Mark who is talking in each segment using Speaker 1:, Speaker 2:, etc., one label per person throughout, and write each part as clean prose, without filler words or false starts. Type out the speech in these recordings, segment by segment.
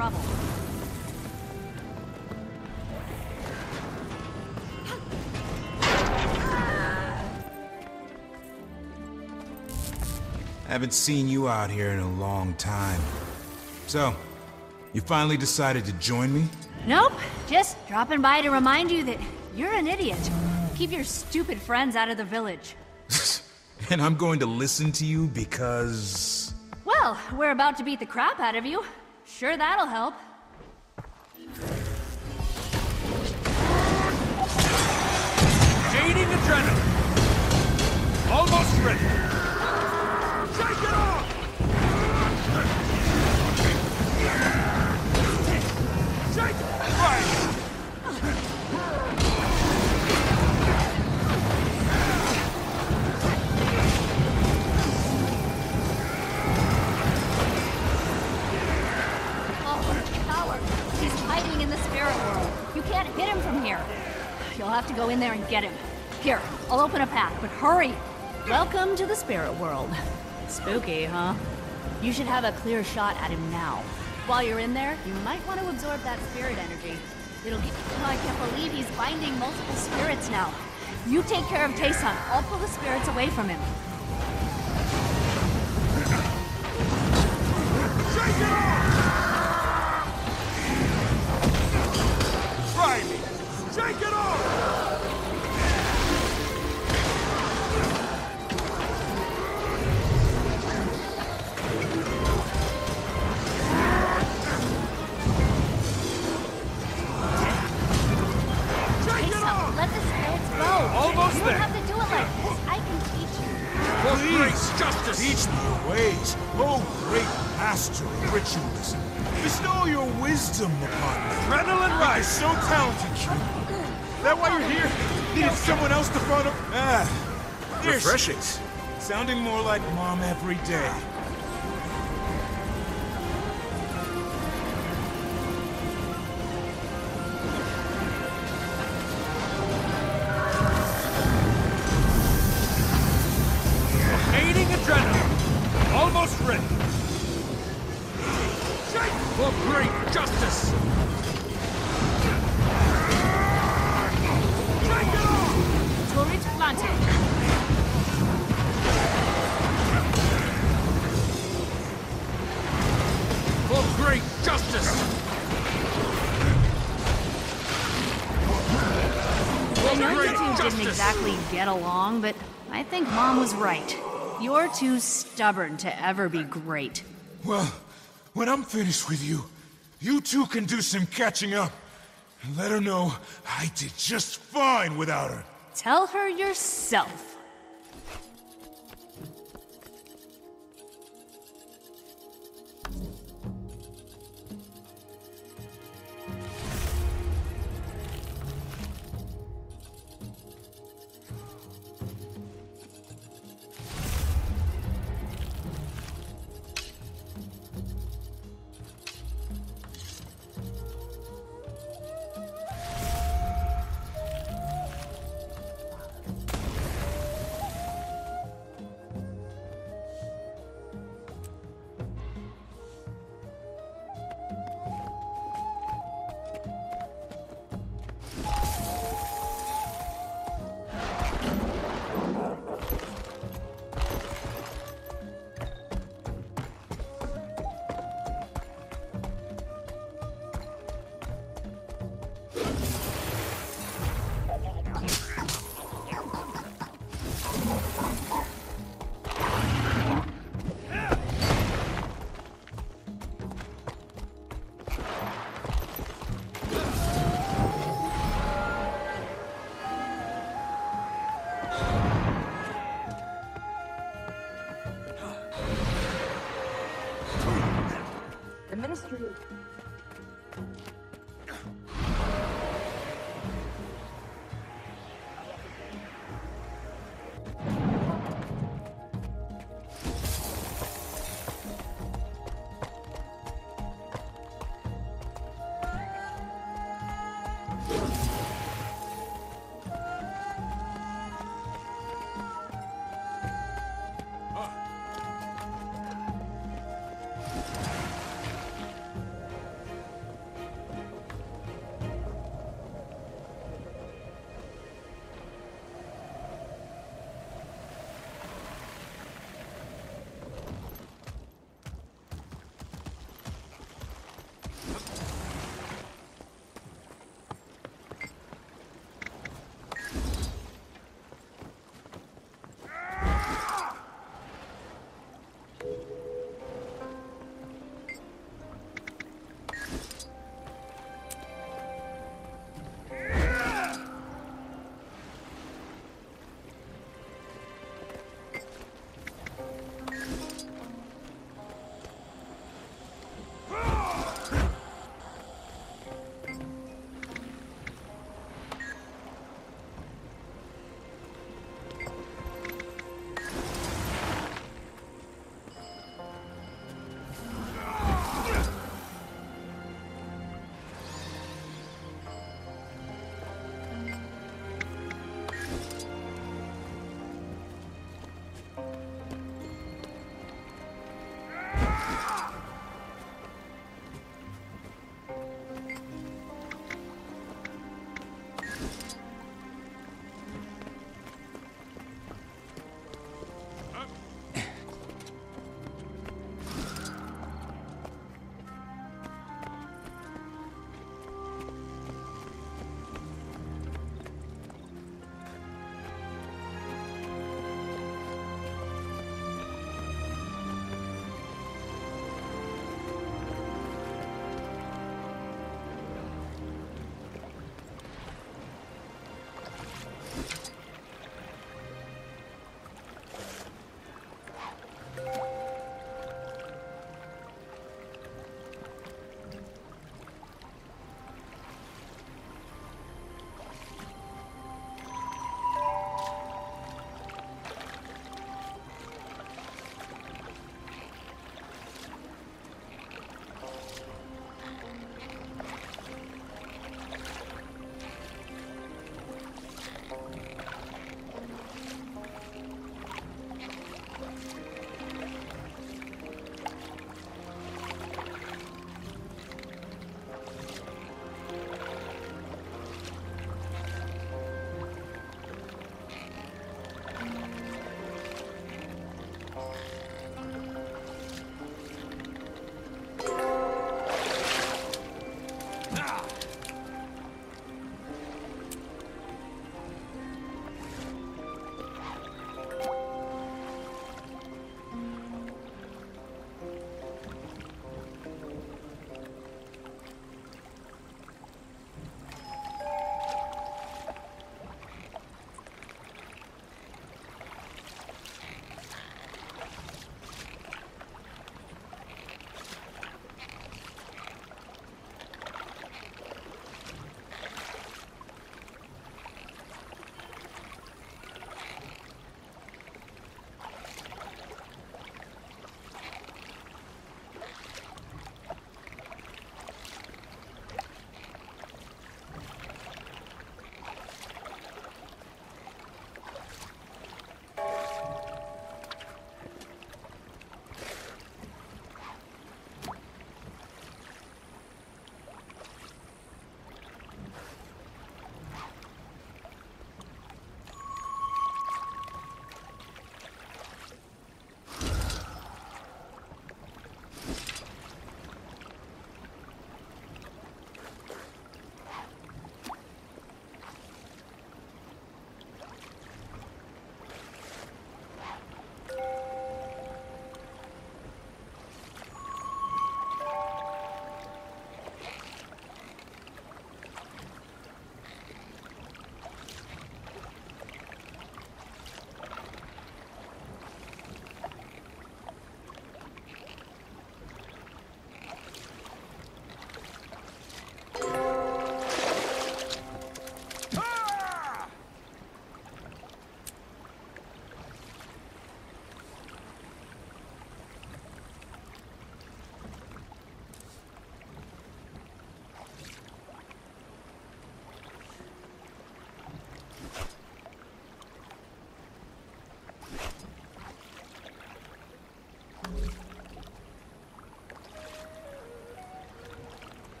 Speaker 1: trouble.
Speaker 2: Haven't seen you out here in a long time. So, you finally decided to join me?
Speaker 1: Nope, just dropping by to remind you that you're an idiot. Keep your stupid friends out of the village.
Speaker 2: And I'm going to listen to you because...
Speaker 1: Well, we're about to beat the crap out of you. Sure, that'll help.
Speaker 3: Gaining adrenaline. Almost ready. Shake it off! Shake it! Right!
Speaker 1: He's hiding in the spirit world. You can't hit him from here. You'll have to go in there and get him. Here, I'll open a path, but hurry! Welcome to the spirit world. Spooky, huh? You should have a clear shot at him now. While you're in there, you might want to absorb that spirit energy. It'll get... Oh, I can't believe he's binding multiple spirits now. You take care of Tae-san. I'll pull the spirits away from him.
Speaker 3: Shake it off! Try me! Shake it off!
Speaker 1: Let the spirits go.
Speaker 3: Almost
Speaker 1: you
Speaker 3: there.
Speaker 1: You don't have to do it like this. I can teach you.
Speaker 3: For
Speaker 2: Please,
Speaker 3: grace, justice!
Speaker 2: teach me your ways. Oh, great master of ritualism. Bestow your wisdom upon me.
Speaker 3: Adrenaline
Speaker 2: You're
Speaker 3: rise!
Speaker 2: so talented, Q. That why you're here? Needed someone else to follow? Ah, there she
Speaker 3: Refreshing.
Speaker 2: is. Sounding more like Mom every day.
Speaker 3: Gaining adrenaline. Almost ready. Shake for great justice. Shake it off!
Speaker 1: Turret planted.
Speaker 3: For great justice.
Speaker 1: I know you
Speaker 3: great
Speaker 1: two didn't
Speaker 3: justice.
Speaker 1: exactly get along, but I think Mom was right. You're too stubborn to ever be great.
Speaker 2: Well, when I'm finished with you, you two can do some catching up. And let her know I did just fine without her.
Speaker 1: Tell her yourself.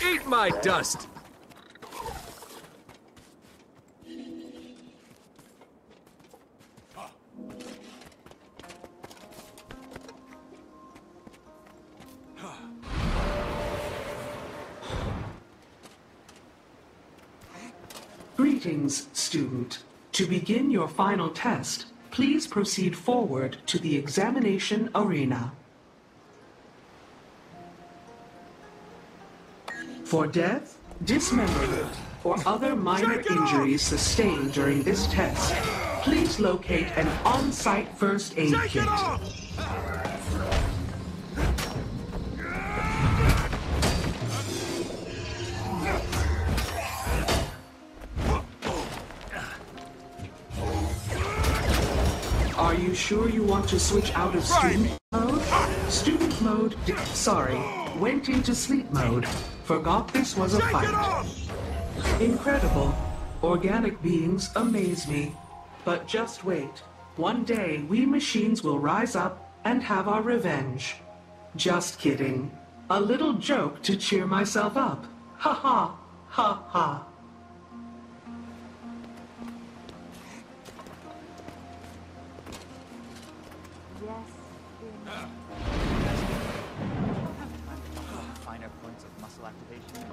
Speaker 3: Eat my dust!
Speaker 4: Greetings, student. To begin your final test, please proceed forward to the examination arena. For death, dismemberment, or other minor injuries sustained during this test, please locate an on-site first aid kit. Are you sure you want to switch out of student mode? Student mode, went into sleep mode. Forgot this was a fight. Incredible. Organic beings amaze me. But just wait. One day, we machines will rise up and have our revenge. Just kidding. A little joke to cheer myself up. Ha ha, ha ha.
Speaker 5: Finer points of muscle activation.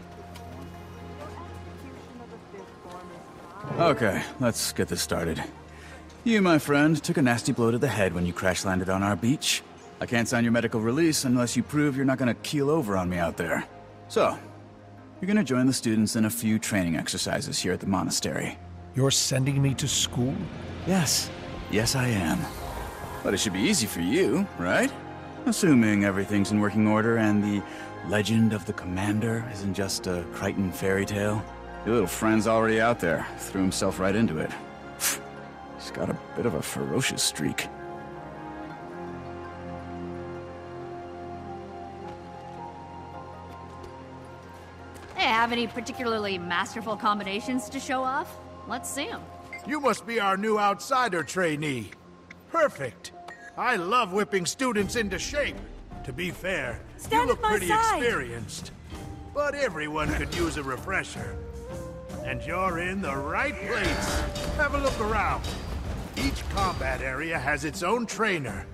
Speaker 6: Okay, let's get this started. You, my friend, took a nasty blow to the head when you crash-landed on our beach. I can't sign your medical release unless you prove you're not gonna keel over on me out there. So, you're gonna join the students in a few training exercises here at the monastery.
Speaker 7: You're sending me to school?
Speaker 6: Yes. Yes, I am. But it should be easy for you, right? Assuming everything's in working order and the legend of the commander isn't just a Crichton fairy tale. Your little friend's already out there. Threw himself right into it. He's got a bit of a ferocious streak.
Speaker 1: Hey, have any particularly masterful combinations to show off? Let's see them.
Speaker 8: You must be our new outsider trainee. Perfect. I love whipping students into shape. To be fair, you look pretty experienced. But everyone could use a refresher. And you're in the right place. Have a look around. Each combat area has its own trainer.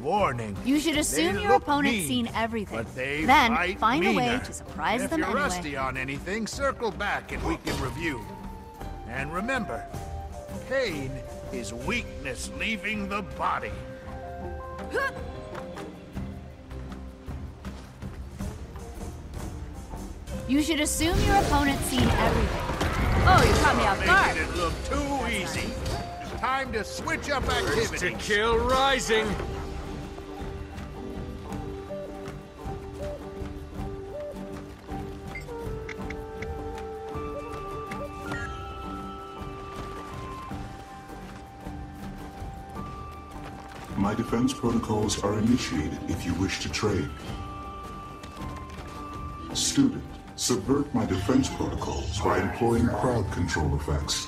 Speaker 8: Warning.
Speaker 1: You should assume your opponent's seen everything.
Speaker 8: But they
Speaker 1: then
Speaker 8: fight
Speaker 1: find a way
Speaker 8: meaner.
Speaker 1: to surprise
Speaker 8: If
Speaker 1: them
Speaker 8: you're
Speaker 1: anyway.
Speaker 8: rusty on anything, circle back and we can review. And remember, pain is weakness leaving the body.
Speaker 1: You should assume your opponent's seen everything. Oh, you caught me off guard.
Speaker 8: Making it look too easy. Time to switch up activities.
Speaker 3: To kill rising!
Speaker 9: My defense protocols are initiated if you wish to trade. Student, subvert my defense protocols by employing crowd control effects.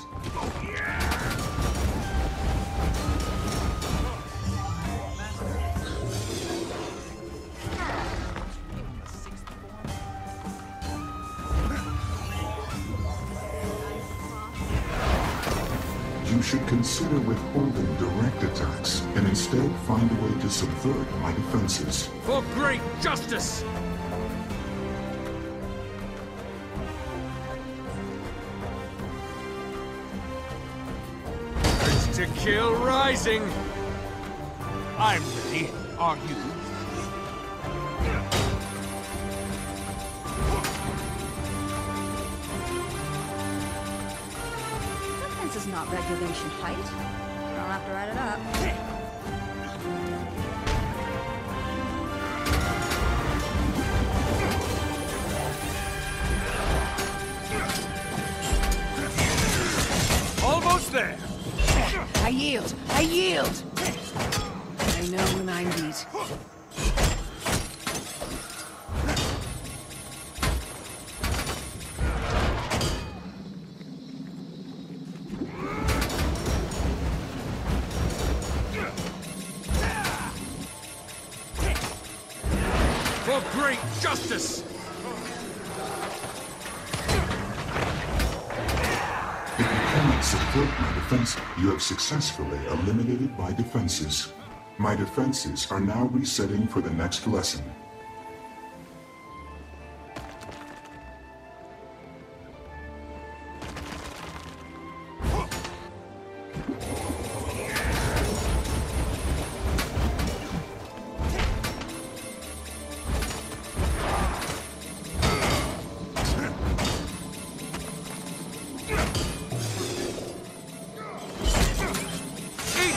Speaker 9: You should consider withholding direct attacks and instead find a way to subvert my defenses.
Speaker 3: For great justice! Urge to kill rising!
Speaker 8: I'm ready. Are you?
Speaker 1: This is not regulation height. You don't have to write it up.
Speaker 3: Almost there!
Speaker 10: I yield! I yield! I know when I'm beat.
Speaker 3: For great justice!
Speaker 9: support my defense. You have successfully eliminated my defenses. My defenses are now resetting for the next lesson.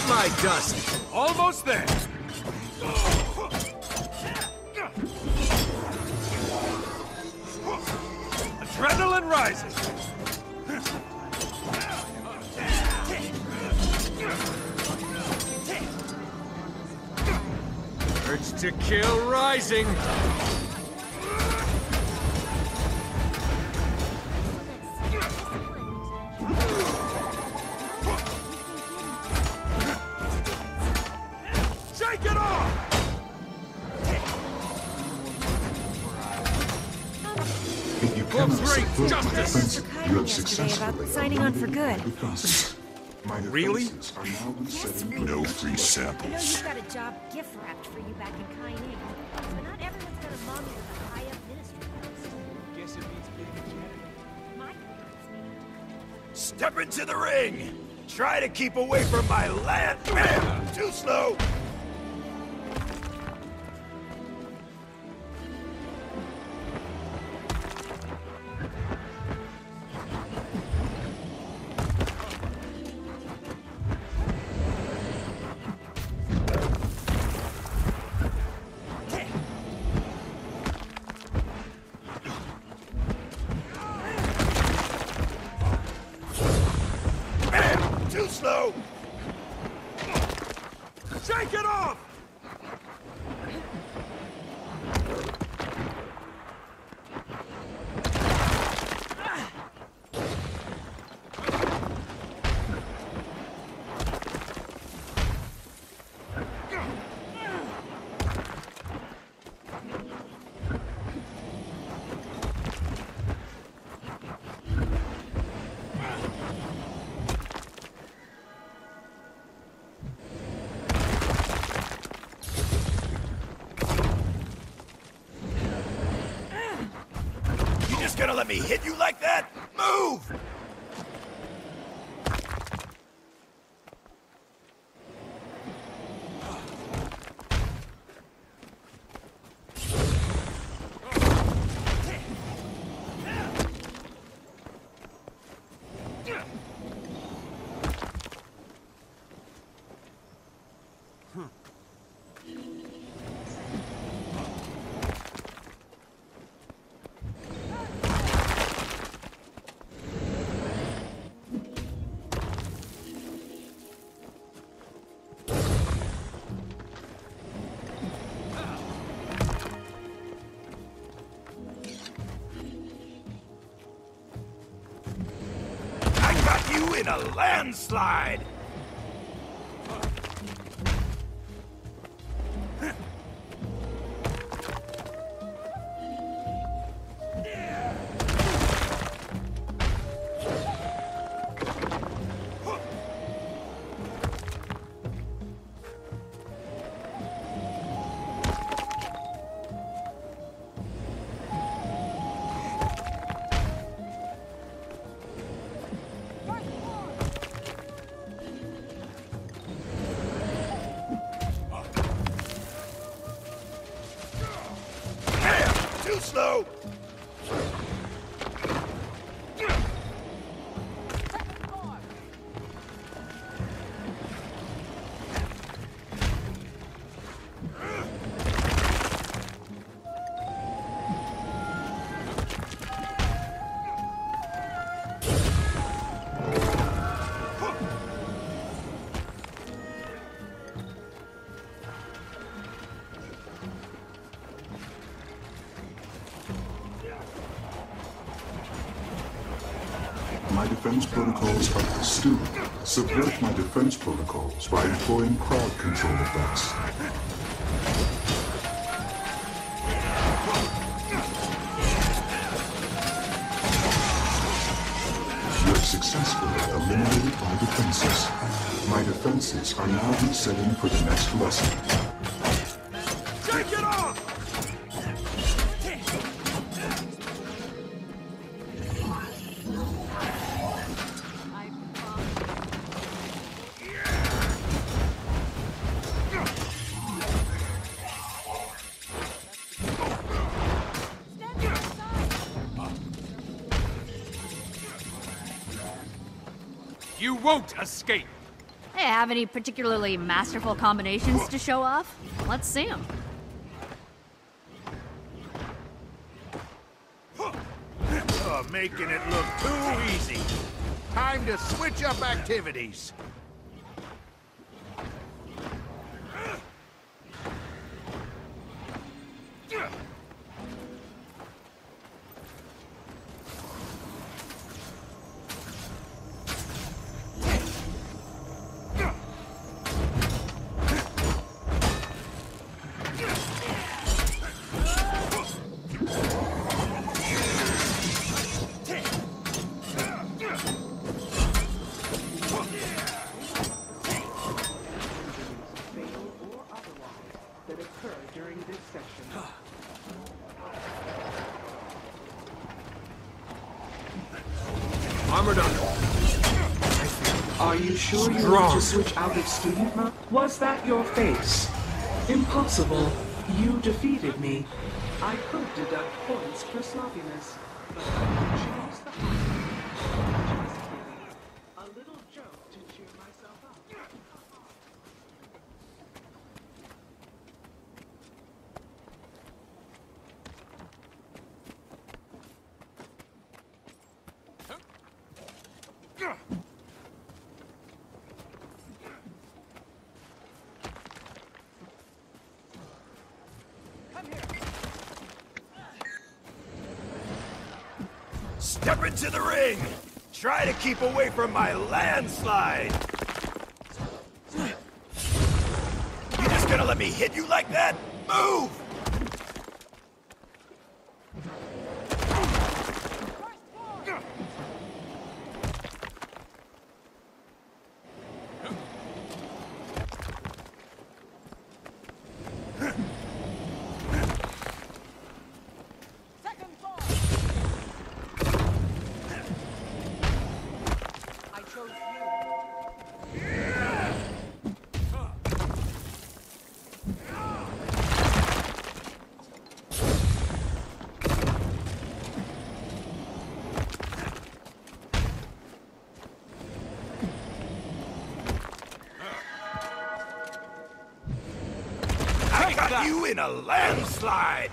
Speaker 3: My dust! Almost there! Adrenaline rising! Urge to kill rising! Shake it off!
Speaker 9: If you cannot
Speaker 3: great
Speaker 9: support my
Speaker 3: justice!
Speaker 9: defense, you have successfully
Speaker 11: signing on for
Speaker 9: eliminated
Speaker 11: good.
Speaker 9: my defenses. My
Speaker 3: Really?
Speaker 9: defenses are now resetting for
Speaker 2: No
Speaker 9: the next
Speaker 2: free
Speaker 9: lesson.
Speaker 11: I know
Speaker 2: samples.
Speaker 11: you've got a job gift wrapped for you back in Kainin, but not everyone's got a mommy with a high-up ministry post.
Speaker 5: Guess it means being a candidate.
Speaker 11: My parents need
Speaker 8: Step into the ring! Try to keep away from my land! Bam! Too slow! Bam! Too slow! Shake it off! You just gonna let me hit you like that? Move! I got you in a landslide! Bam! Too slow!
Speaker 9: My defense protocols are student. Subvert my defense protocols by employing crowd control effects. You have successfully eliminated my my defenses. My defenses are now resetting for the next lesson.
Speaker 3: Take it off! You won't escape!
Speaker 1: Hey, have any particularly masterful combinations to show off? Let's see them.
Speaker 8: Making it look too easy. Time to switch up activities.
Speaker 3: Armored up.
Speaker 4: Are you sure you want to switch out of student mode? Was that your face? Impossible. You defeated me. I could deduct points for sloppiness, but I would choose the a little joke to cheer myself up.
Speaker 3: Step into the ring! Try to keep away from my landslide! You just gonna let me hit you like that? Move! I got you in a landslide!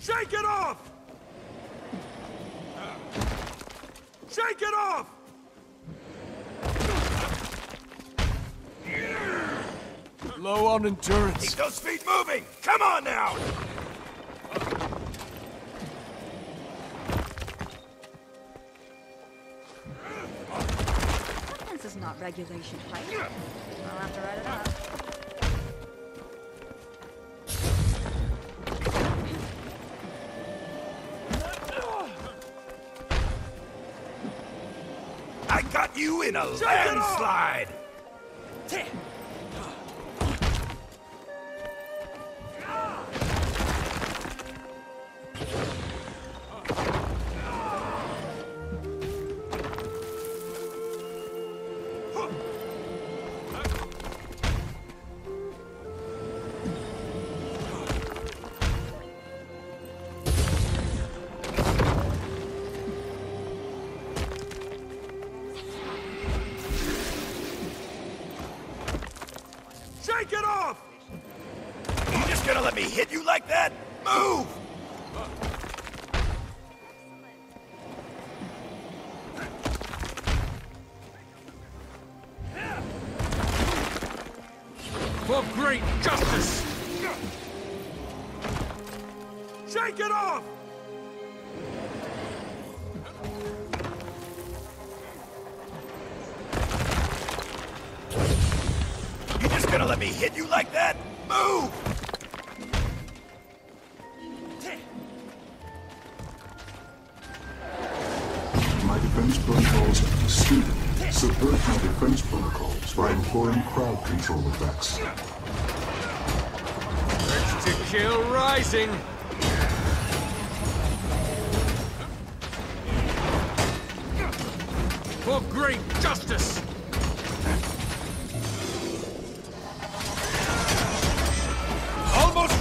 Speaker 3: Shake it off! Shake it off!
Speaker 7: Low on endurance.
Speaker 3: Keep those feet moving! Come on now!
Speaker 1: This is not regulation height. I'll have to write it up.
Speaker 3: I got you in a landslide! Shake it off! You just gonna let me hit you like that? Move!
Speaker 2: For great justice!
Speaker 3: Shake it off! You just gonna let me hit you like that? Move!
Speaker 9: defense protocols. Student, subvert my defense protocols by employing crowd control effects.
Speaker 7: Urge to kill rising. For great justice.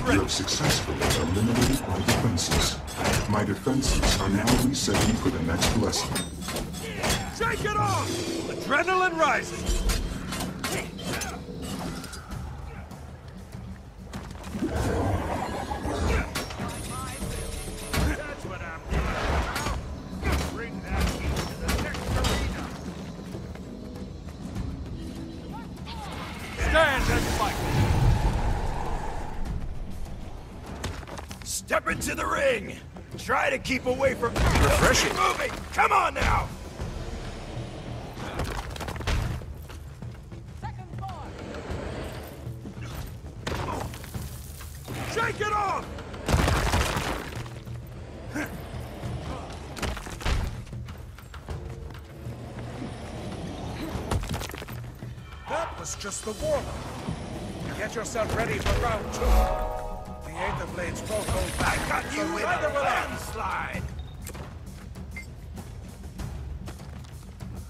Speaker 9: You have successfully eliminated my defenses. My defenses are now resetting for the next lesson.
Speaker 3: Shake it off! Adrenaline rising! That's what I'm doing now. Bring that heat to the next arena.
Speaker 7: Stand and fight.
Speaker 3: Step into the ring! Try to keep away from... Refreshing! Keep moving! Come on now! Shake it off!
Speaker 8: That was just the warm-up. Get yourself ready for round 2. The Aether Blades won't hold back.
Speaker 3: I got you in a landslide!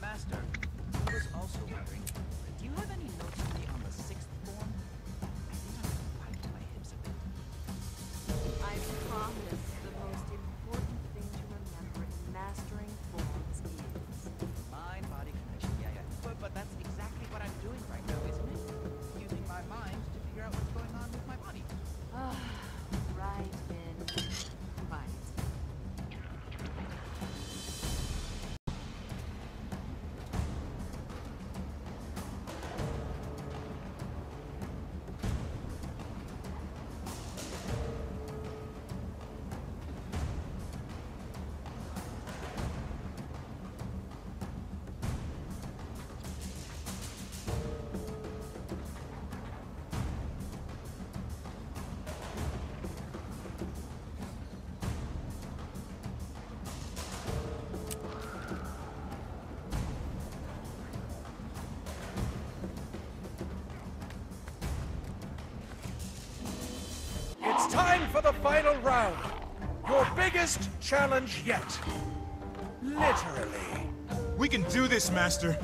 Speaker 5: Master, I was also wondering, do you have any notes for me on the 6th form? I think I'm biting my hips a bit.
Speaker 11: I promise the most important thing to remember in mastering forms is...
Speaker 5: Mind-body connection, yeah. But that's exactly what I'm doing right now, isn't it? Using my mind to figure out what's going on with my body.
Speaker 11: Right, Ben. Right.
Speaker 8: It's time for the final round. Your biggest challenge yet. Literally.
Speaker 2: We can do this, Master.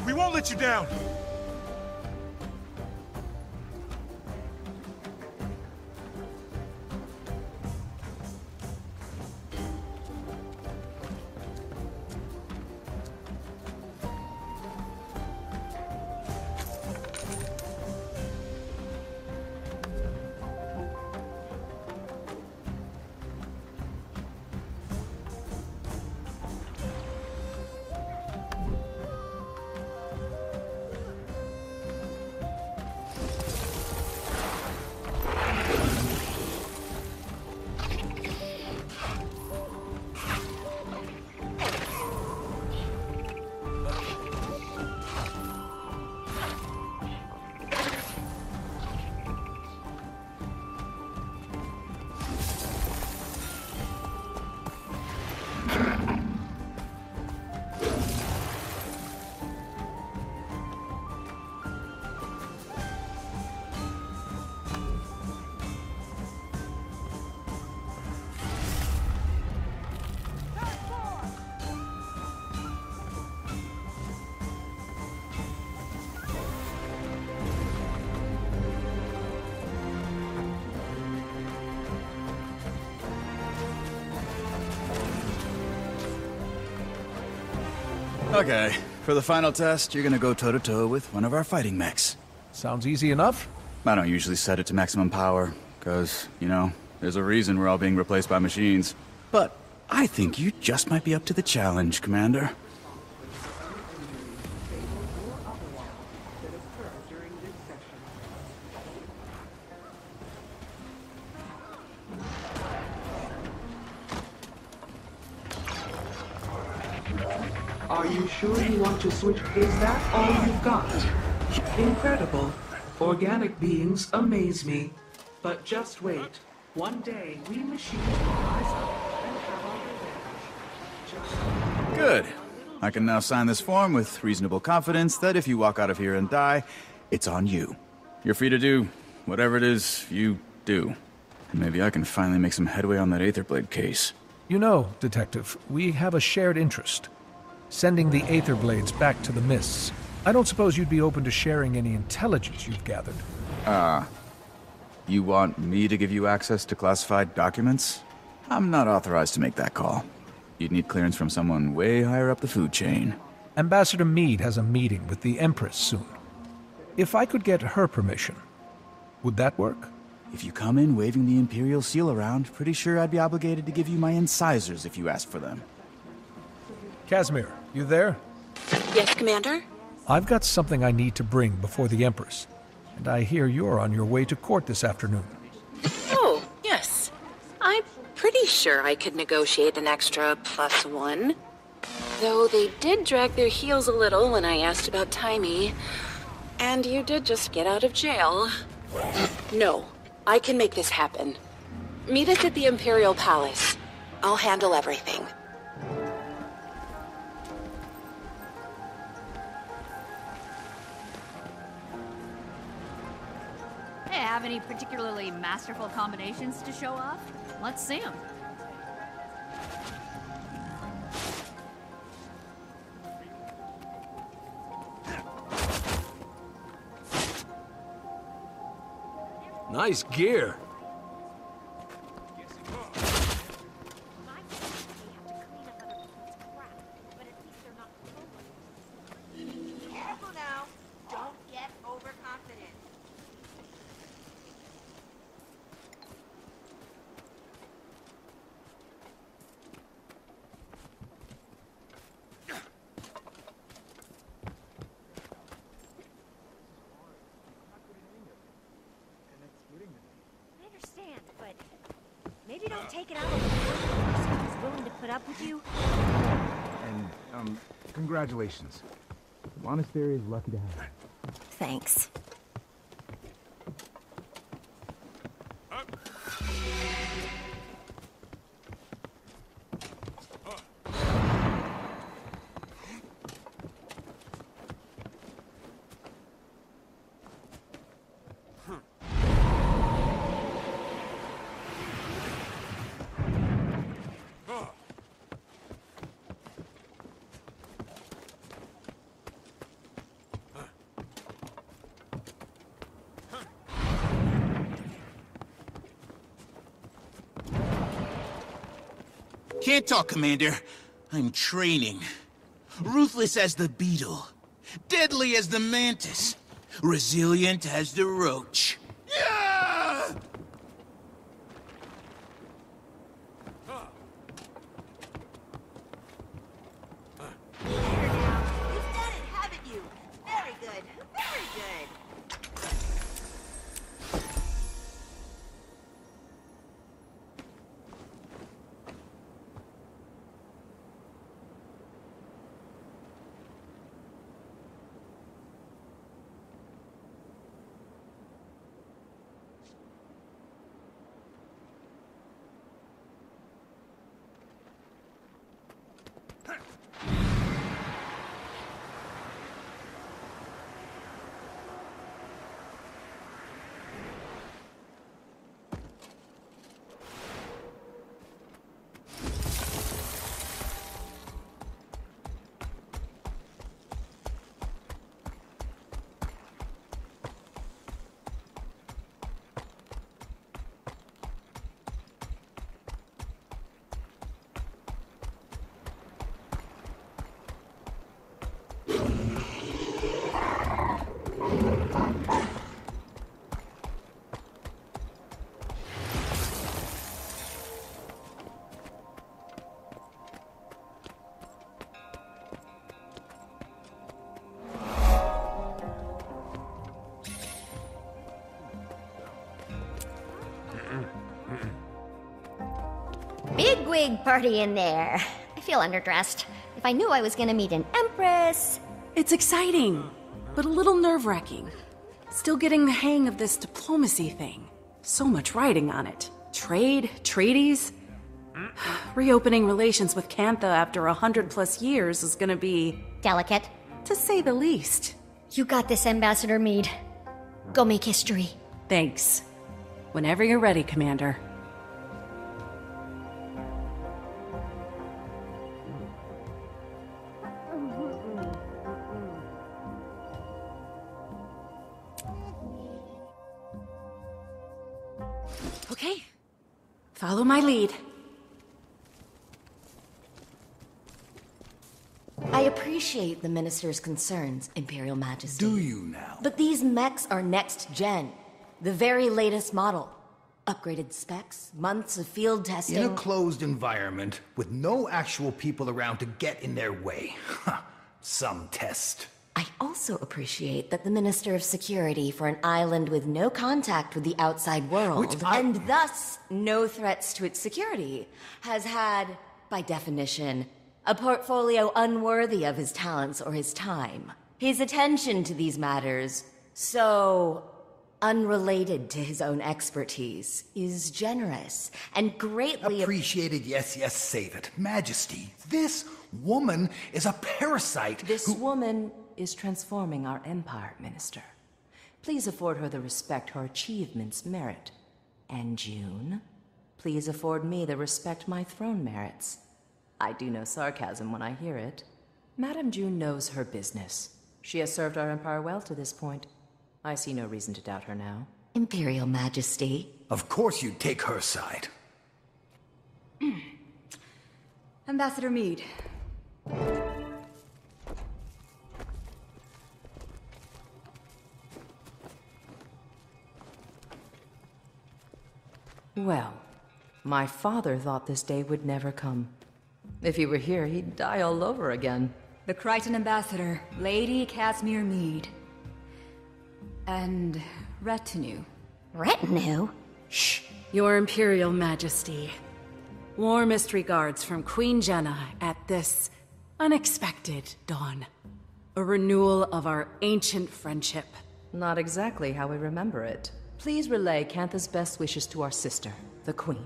Speaker 2: We won't let you down.
Speaker 6: Okay, for the final test, you're gonna go toe-to-toe with one of our fighting mechs.
Speaker 7: Sounds easy enough.
Speaker 6: I don't usually set it to maximum power, because, you know, there's a reason we're all being replaced by machines. But I think you just might be up to the challenge, Commander.
Speaker 4: Are you sure you want to switch? Is that all you've got? Incredible. Organic beings amaze me. But just wait. One day, we machines will rise up and have our revenge.
Speaker 6: Good. I can now sign this form with reasonable confidence that if you walk out of here and die, it's on you. You're free to do whatever it is you do. And maybe I can finally make some headway on that Aetherblade case.
Speaker 7: You know, Detective, we have a shared interest. Sending the Aetherblades back to the Mists. I don't suppose you'd be open to sharing any intelligence you've gathered.
Speaker 6: You want me to give you access to classified documents? I'm not authorized to make that call. You'd need clearance from someone way higher up the food chain.
Speaker 7: Ambassador Meade has a meeting with the Empress soon. If I could get her permission, would that work?
Speaker 6: If you come in waving the Imperial seal around, pretty sure I'd be obligated to give you my incisors if you ask for them.
Speaker 7: Casimir, you there?
Speaker 12: Yes, Commander?
Speaker 7: I've got something I need to bring before the Empress, and I hear you're on your way to court this afternoon.
Speaker 12: Oh, yes. I'm pretty sure I could negotiate an extra +1. Though they did drag their heels a little when I asked about Timey. And you did just get out of jail. No, I can make this happen. Meet us at the Imperial Palace. I'll handle everything.
Speaker 1: Hey, have any particularly masterful combinations to show off? Let's see them.
Speaker 7: Nice gear.
Speaker 11: Careful now. Don't get overconfident.
Speaker 13: I understand, but maybe don't take it out on the person who's willing to put up with you.
Speaker 14: And, congratulations. The monastery is lucky to have you.
Speaker 13: Thanks.
Speaker 15: Can't talk, Commander. I'm training. Ruthless as the beetle. Deadly as the mantis. Resilient as the roach. Yeah!
Speaker 11: You've done it, haven't you? Very good. Very good.
Speaker 13: Bigwig party in there. I feel underdressed. If I knew I was gonna meet an empress...
Speaker 16: It's exciting, but a little nerve-wracking. Still getting the hang of this diplomacy thing. So much writing on it. Trade, treaties. Reopening relations with Cantha after 100+ years is gonna be...
Speaker 13: delicate.
Speaker 16: To say the least.
Speaker 13: You got this, Ambassador Meade. Go make history.
Speaker 16: Thanks. Whenever you're ready, Commander. Okay. Follow my lead.
Speaker 17: I appreciate the Minister's concerns, Imperial Majesty.
Speaker 18: Do you now?
Speaker 17: But these mechs are next gen. The very latest model. Upgraded specs, months of field testing.
Speaker 18: In a closed environment, with no actual people around to get in their way. Some test.
Speaker 17: I also appreciate that the Minister of Security for an island with no contact with the outside world, and thus no threats to its security, has had, by definition, a portfolio unworthy of his talents or his time. His attention to these matters, so unrelated to his own expertise, is generous and greatly
Speaker 18: appreciated. Yes, save it. Majesty, this woman is a parasite.
Speaker 17: This woman is transforming our empire, Minister. Please afford her the respect her achievements merit. And June, please afford me the respect my throne merits. I do know sarcasm when I hear it. Madame June knows her business. She has served our empire well to this point. I see no reason to doubt her now. Imperial Majesty.
Speaker 18: Of course you'd take her side.
Speaker 19: Ambassador Meade.
Speaker 17: Well, my father thought this day would never come. If he were here, he'd die all over again.
Speaker 19: The Crichton Ambassador, Lady Casimir Meade. And retinue.
Speaker 13: Retinue?
Speaker 16: Shh. Your Imperial Majesty. Warmest regards from Queen Jenna at this unexpected dawn. A renewal of our ancient friendship.
Speaker 17: Not exactly how we remember it. Please relay Cantha's best wishes to our sister, the Queen,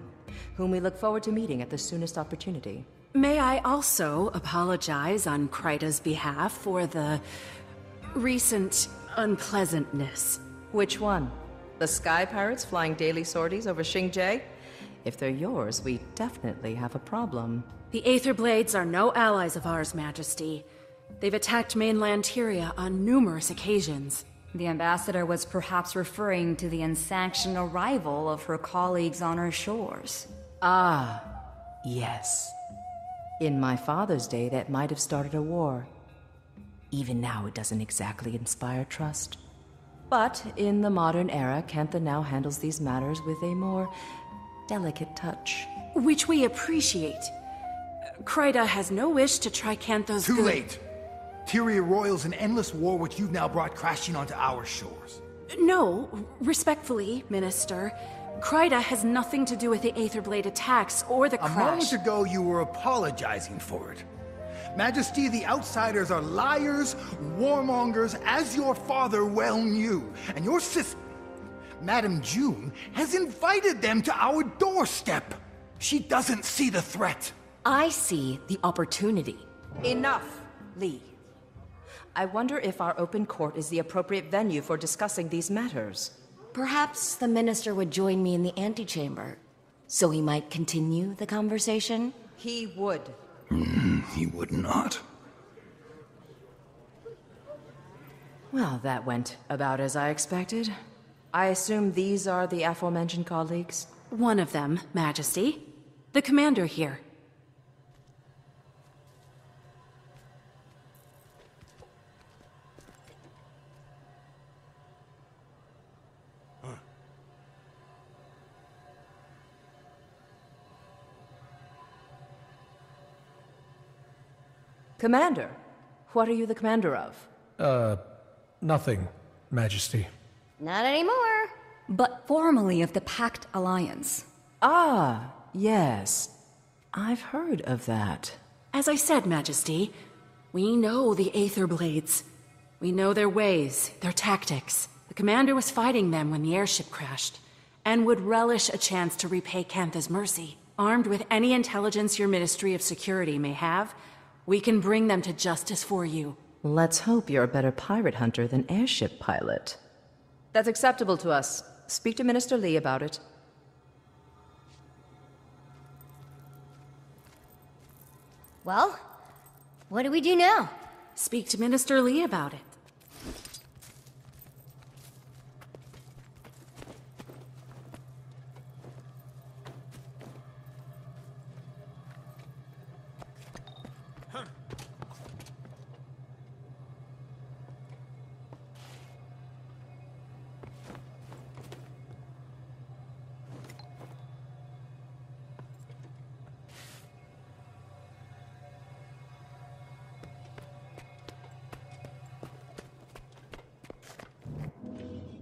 Speaker 17: whom we look forward to meeting at the soonest opportunity.
Speaker 16: May I also apologize on Kryta's behalf for the recent unpleasantness.
Speaker 17: Which one? The Sky Pirates flying daily sorties over Xingjie? If they're yours, we definitely have a problem.
Speaker 16: The Aether Blades are no allies of ours, Majesty. They've attacked mainland Tyria on numerous occasions.
Speaker 19: The ambassador was perhaps referring to the unsanctioned arrival of her colleagues on our shores.
Speaker 17: Ah, yes. In my father's day, that might have started a war. Even now, it doesn't exactly inspire trust. But in the modern era, Cantha now handles these matters with a more delicate touch.
Speaker 16: Which we appreciate. Kryta has no wish to try Cantha's
Speaker 18: Too late! Tyria roils an endless war which you've now brought crashing onto our shores.
Speaker 16: No, respectfully, Minister. Kryta has nothing to do with the Aetherblade attacks or the crash.
Speaker 18: A moment ago, you were apologizing for it. Majesty, the outsiders are liars, warmongers, as your father well knew. And your sister, Madame June, has invited them to our doorstep. She doesn't see the threat.
Speaker 17: I see the opportunity. Enough, Lee. I wonder if our open court is the appropriate venue for discussing these matters. Perhaps the Minister would join me in the antechamber, so he might continue the conversation? He would.
Speaker 18: He would not.
Speaker 17: Well, that went about as I expected. I assume these are the aforementioned colleagues?
Speaker 16: One of them, Majesty. The commander here.
Speaker 17: Commander, what are you the commander of?
Speaker 7: Nothing, Majesty.
Speaker 13: Not anymore.
Speaker 19: But formerly of the Pact Alliance.
Speaker 17: Ah, yes. I've heard of that.
Speaker 16: As I said, Majesty, we know the Aether Blades. We know their ways, their tactics. The commander was fighting them when the airship crashed, and would relish a chance to repay Cantha's mercy. Armed with any intelligence your Ministry of Security may have, we can bring them to justice for you.
Speaker 20: Let's hope you're a better pirate hunter than airship pilot. That's acceptable to us. Speak to Minister Lee about it.
Speaker 13: Well, what do we do now?
Speaker 16: Speak to Minister Lee about it.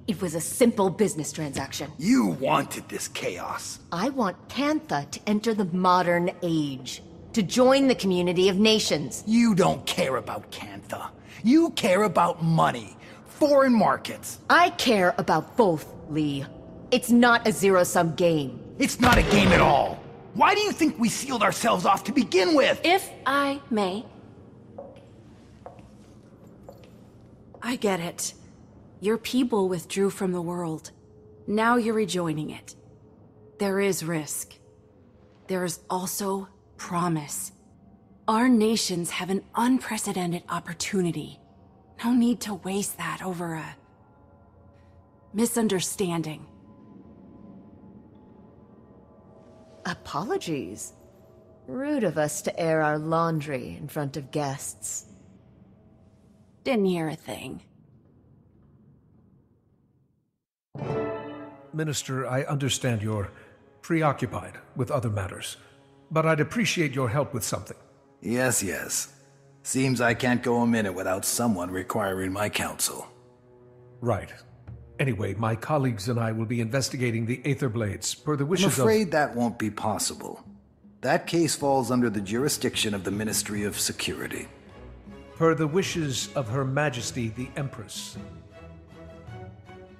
Speaker 17: It was a simple business transaction.
Speaker 18: You wanted this chaos.
Speaker 17: I want Cantha to enter the modern age, to join the community of nations.
Speaker 18: You don't care about Cantha. You care about money, foreign markets.
Speaker 17: I care about both, Lee. It's not a zero-sum game.
Speaker 18: It's not a game at all. Why do you think we sealed ourselves off to begin with?
Speaker 16: If I may. I get it. Your people withdrew from the world. Now you're rejoining it. There is risk. There is also promise. Our nations have an unprecedented opportunity. No need to waste that over a misunderstanding.
Speaker 17: Apologies. Rude of us to air our laundry in front of guests.
Speaker 16: Didn't hear a thing.
Speaker 7: Minister, I understand you're preoccupied with other matters, but I'd appreciate your help with something.
Speaker 21: Yes, yes. Seems I can't go a minute without someone requiring my counsel.
Speaker 7: Right. Anyway, my colleagues and I will be investigating the Aether Blades per the wishes of...
Speaker 21: I'm afraid that won't be possible. That case falls under the jurisdiction of the Ministry of Security.
Speaker 7: Per the wishes of Her Majesty the Empress.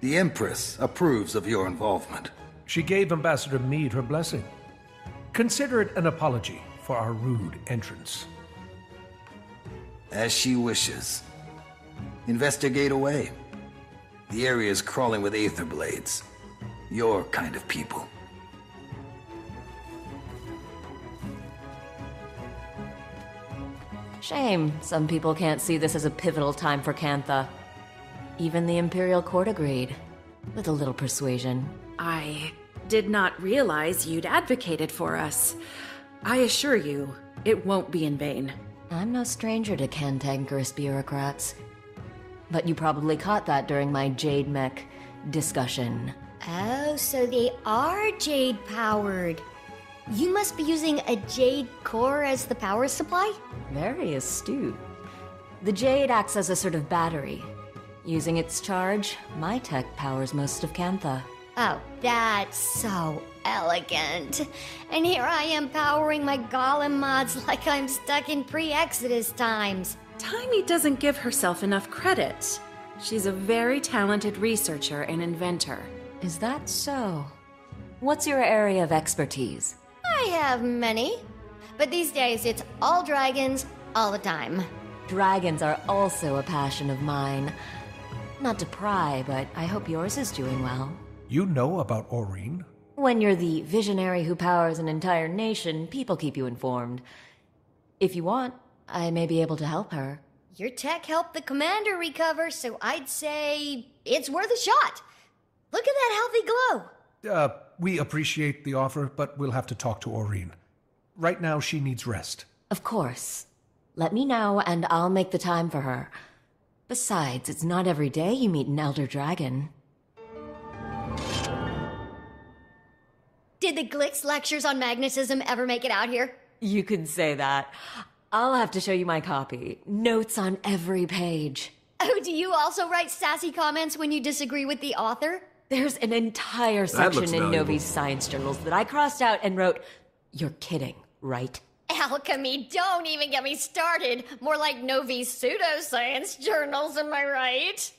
Speaker 21: The Empress approves of your involvement.
Speaker 7: She gave Ambassador Meade her blessing. Consider it an apology for our rude entrance.
Speaker 21: As she wishes. Investigate away. The area is crawling with Aether Blades. Your kind of people.
Speaker 17: Shame some people can't see this as a pivotal time for Cantha. Even the Imperial Court agreed, with a little persuasion.
Speaker 16: I did not realize you'd advocated for us. I assure you, it won't be in vain.
Speaker 17: I'm no stranger to cantankerous bureaucrats. But you probably caught that during my Jade Mech discussion.
Speaker 13: Oh, so they are Jade-powered. You must be using a Jade core as the power supply?
Speaker 17: Very astute. The Jade acts as a sort of battery. Using its charge, my tech powers most of Cantha.
Speaker 13: Oh, that's so elegant. And here I am powering my golem mods like I'm stuck in pre-Exodus times.
Speaker 16: Taimi doesn't give herself enough credit. She's a very talented researcher and inventor.
Speaker 17: Is that so? What's your area of expertise?
Speaker 13: I have many. But these days, it's all dragons, all the time.
Speaker 17: Dragons are also a passion of mine. Not to pry, but I hope yours is doing well.
Speaker 7: You know about Aurene?
Speaker 17: When you're the visionary who powers an entire nation, people keep you informed. If you want, I may be able to help her.
Speaker 13: Your tech helped the commander recover, so I'd say it's worth a shot. Look at that healthy glow.
Speaker 7: We appreciate the offer, but we'll have to talk to Aurene. Right now, she needs rest.
Speaker 17: Of course. Let me know, and I'll make the time for her. Besides, it's not every day you meet an elder dragon.
Speaker 13: Did the Glix lectures on magnetism ever make it out here?
Speaker 17: You could say that. I'll have to show you my copy. Notes on every page.
Speaker 13: Oh, do you also write sassy comments when you disagree with the author?
Speaker 17: There's an entire section in Novi's science journals that I crossed out and wrote, "You're kidding, right?"
Speaker 13: Alchemy, don't even get me started. More like Novi's pseudoscience journals, am I right?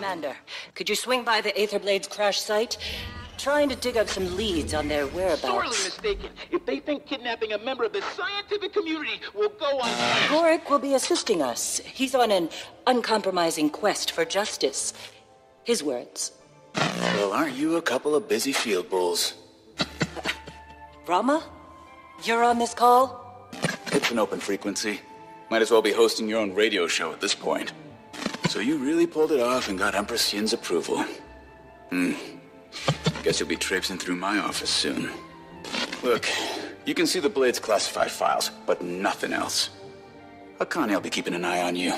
Speaker 10: Commander. Could you swing by the Aetherblades crash site? Trying to dig up some leads on their whereabouts.
Speaker 15: Sorely mistaken. If they think kidnapping a member of the scientific community will go on...
Speaker 10: Gorik will be assisting us. He's on an uncompromising quest for justice. His words.
Speaker 6: Well, aren't you a couple of busy field bulls?
Speaker 10: Rama? You're on this call?
Speaker 6: It's an open frequency. Might as well be hosting your own radio show at this point. So you really pulled it off and got Empress Yin's approval. Guess you'll be traipsing through my office soon. Look, you can see the Blade's classified files, but nothing else. Akane will be keeping an eye on you.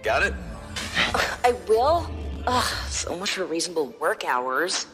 Speaker 6: Got it?
Speaker 10: I will? Ugh, so much for reasonable work hours.